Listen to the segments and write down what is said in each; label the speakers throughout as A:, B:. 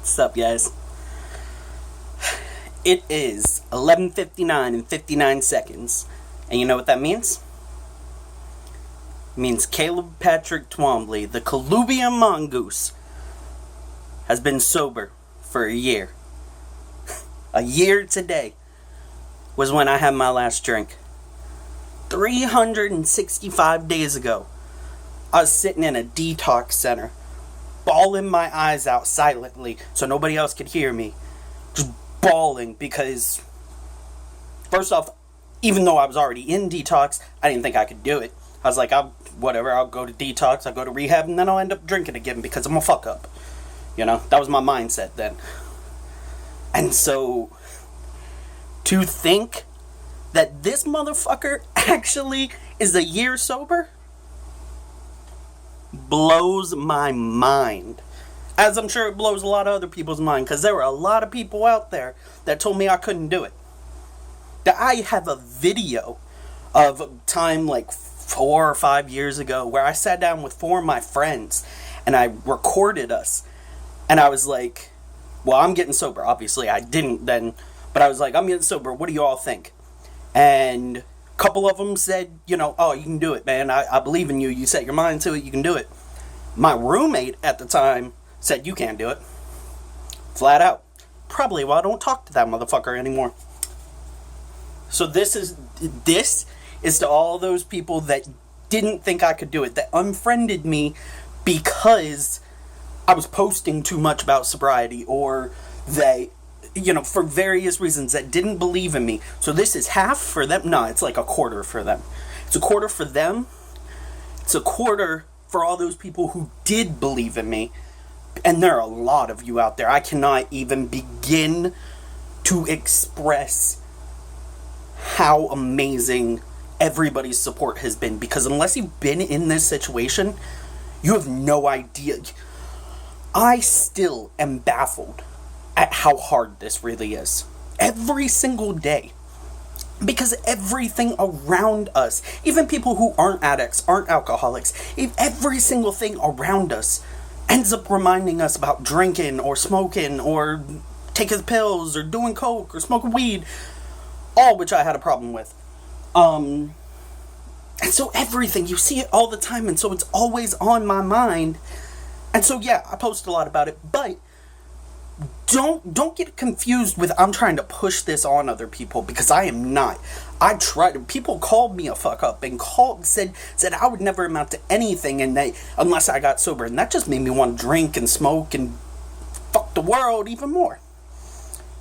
A: What's up, guys? It is 11:59 and 59 seconds. And you know what that means? It means Caleb Patrick Twombly, the Caloobian Mongoose, has been sober for a year. A year today was when I had my last drink. 365 days ago, I was sitting in a detox center, bawling my eyes out silently so nobody else could hear me. Just bawling because, first off, even though I was already in detox, I didn't think I could do it. I was like, I'll go to detox, I'll go to rehab, and then I'll end up drinking again because I'm a fuck up. You know, that was my mindset then. And so, to think that this motherfucker actually is a year sober blows my mind. As I'm sure it blows a lot of other people's mind, because there were a lot of people out there that told me I couldn't do it. That I have a video of a time like 4 or 5 years ago where I sat down with 4 of my friends and I recorded us. And I was like, well, I'm getting sober. Obviously, I didn't then, but I was like, I'm getting sober. What do you all think? And a couple of them said, oh, you can do it, man. I believe in you. You set your mind to it. You can do it. My roommate at the time said, you can't do it. Flat out. Probably why I don't talk to that motherfucker anymore. So this is to all those people that didn't think I could do it, that unfriended me because I was posting too much about sobriety, or they, for various reasons, that didn't believe in me. So this is half for them. No, it's like a quarter for them. It's a quarter for them. It's a quarter for all those people who did believe in me. And there are a lot of you out there. I cannot even begin to express how amazing everybody's support has been. Because unless you've been in this situation, you have no idea. I still am baffled at how hard this really is. Every single day. Because everything around us, even people who aren't addicts, aren't alcoholics, every single thing around us ends up reminding us about drinking or smoking or taking pills or doing coke or smoking weed. All which I had a problem with. And so everything, you see it all the time, and so it's always on my mind. And so yeah, I post a lot about it, but don't get confused with I'm trying to push this on other people, because I am not. People called me a fuck up and said I would never amount to anything unless I got sober, and that just made me want to drink and smoke and fuck the world even more.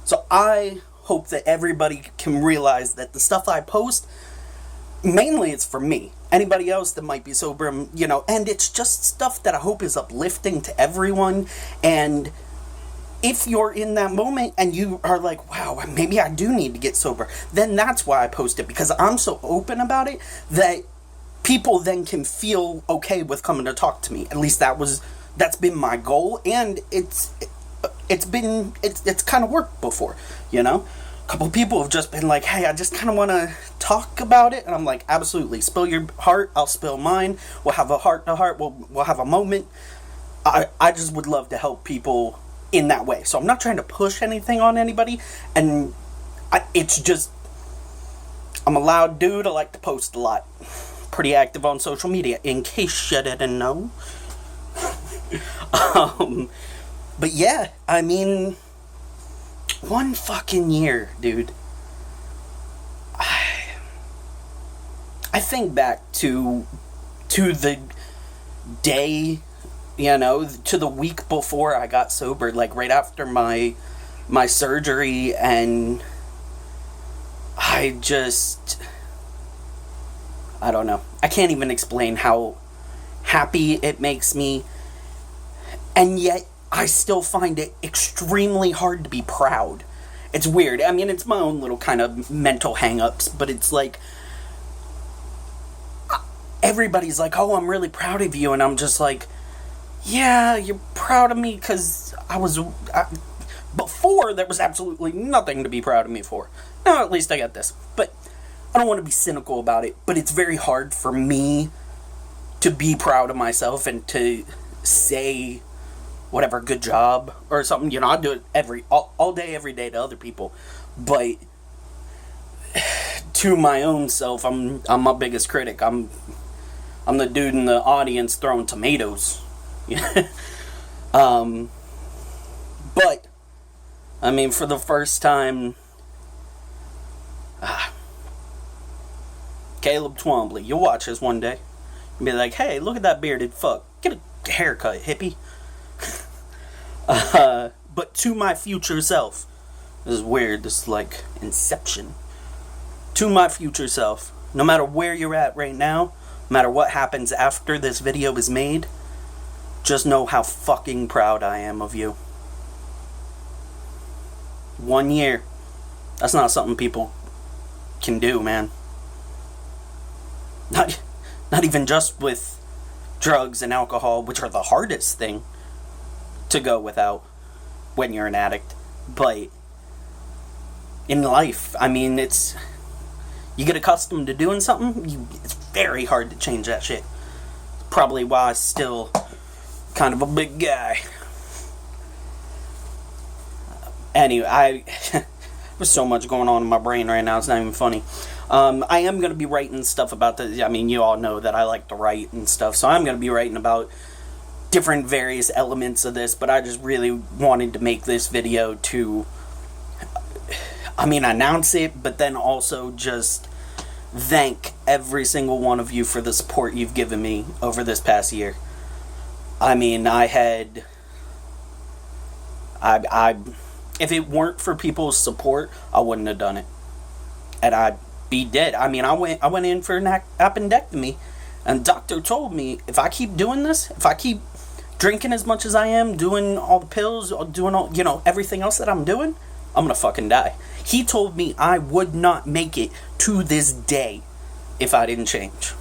A: So I hope that everybody can realize that the stuff I post, mainly it's for me. Anybody else that might be sober, and it's just stuff that I hope is uplifting to everyone. And if you're in that moment and you are like, wow, maybe I do need to get sober, then that's why I post it, because I'm so open about it that people then can feel okay with coming to talk to me. At least that's been my goal, and it's kind of worked before, A couple people have just been like, hey, I just kind of want to talk about it. And I'm like, absolutely. Spill your heart. I'll spill mine. We'll have a heart-to-heart. We'll have a moment. I just would love to help people in that way. So I'm not trying to push anything on anybody. And it's just, I'm a loud dude. I like to post a lot. Pretty active on social media, in case you didn't know. But yeah, I mean, 1 fucking year, dude. I think back to the day, to the week before I got sober, like right after my surgery, and I don't know. I can't even explain how happy it makes me, and yet I still find it extremely hard to be proud. It's weird. I mean, it's my own little kind of mental hang-ups, but it's like, everybody's like, oh, I'm really proud of you, and I'm just like, yeah, you're proud of me because before there was absolutely nothing to be proud of me for. Now, at least I got this. But I don't want to be cynical about it, but it's very hard for me to be proud of myself and to say whatever, good job or something. You know, I do it all day, every day to other people. But to my own self, I'm my biggest critic. I'm the dude in the audience throwing tomatoes. But I mean, for the first time, Caleb Twombly, you'll watch this one day and be like, hey, look at that bearded fuck. Get a haircut, hippie. But to my future self, this is weird, this is like Inception. To my future self, no matter where you're at right now, no matter what happens after this video is made, just know how fucking proud I am of you. 1 year. That's not something people can do, man. Not even just with drugs and alcohol, which are the hardest thing to go without when you're an addict. But in life, I mean, you get accustomed to doing something, it's very hard to change that shit. Probably why I'm still kind of a big guy. Anyway, there's so much going on in my brain right now, it's not even funny. I am going to be writing stuff about this. I mean, you all know that I like to write and stuff, so I'm going to be writing about different various elements of this, but I just really wanted to make this video to, announce it, but then also just thank every single one of you for the support you've given me over this past year. I mean, if it weren't for people's support, I wouldn't have done it. And I'd be dead. I mean, I went in for an appendectomy, and doctor told me, if I keep doing this, if I keep drinking as much as I am, doing all the pills, doing all, everything else that I'm doing, I'm gonna fucking die. He told me I would not make it to this day if I didn't change.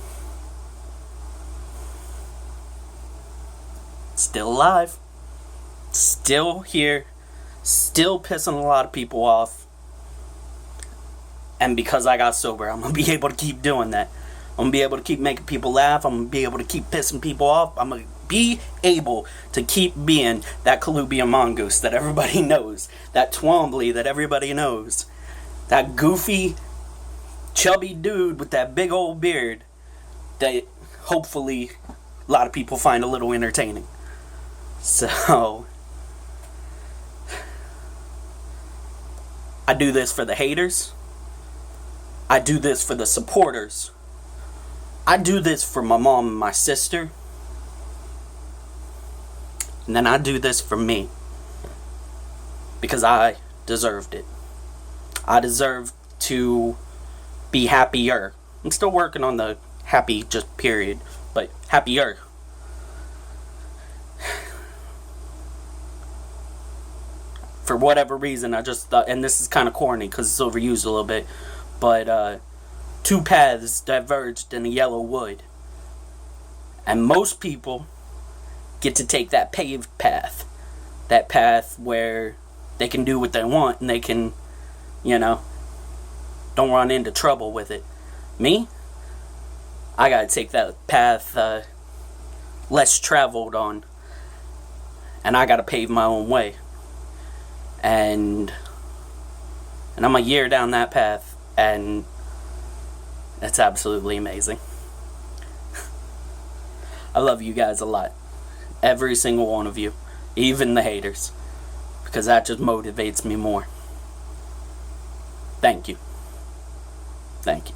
A: Still alive. Still here. Still pissing a lot of people off. And because I got sober, I'm going to be able to keep doing that. I'm going to be able to keep making people laugh. I'm going to be able to keep pissing people off. I'm going to be able to keep being that Caloobian Mongoose that everybody knows. That Twombly that everybody knows. That goofy, chubby dude with that big old beard that hopefully a lot of people find a little entertaining. So I do this for the haters. I do this for the supporters. I do this for my mom and my sister. And then I do this for me. Because I deserved it. I deserve to be happier. I'm still working on the happy just period. But happier. For whatever reason, I just thought, and this is kind of corny because it's overused a little bit, but two paths diverged in a yellow wood. And most people get to take that paved path. That path where they can do what they want and they can, don't run into trouble with it. Me? I gotta take that path less traveled on. And I gotta pave my own way. And I'm a year down that path, and it's absolutely amazing. I love you guys a lot. Every single one of you. Even the haters. Because that just motivates me more. Thank you. Thank you.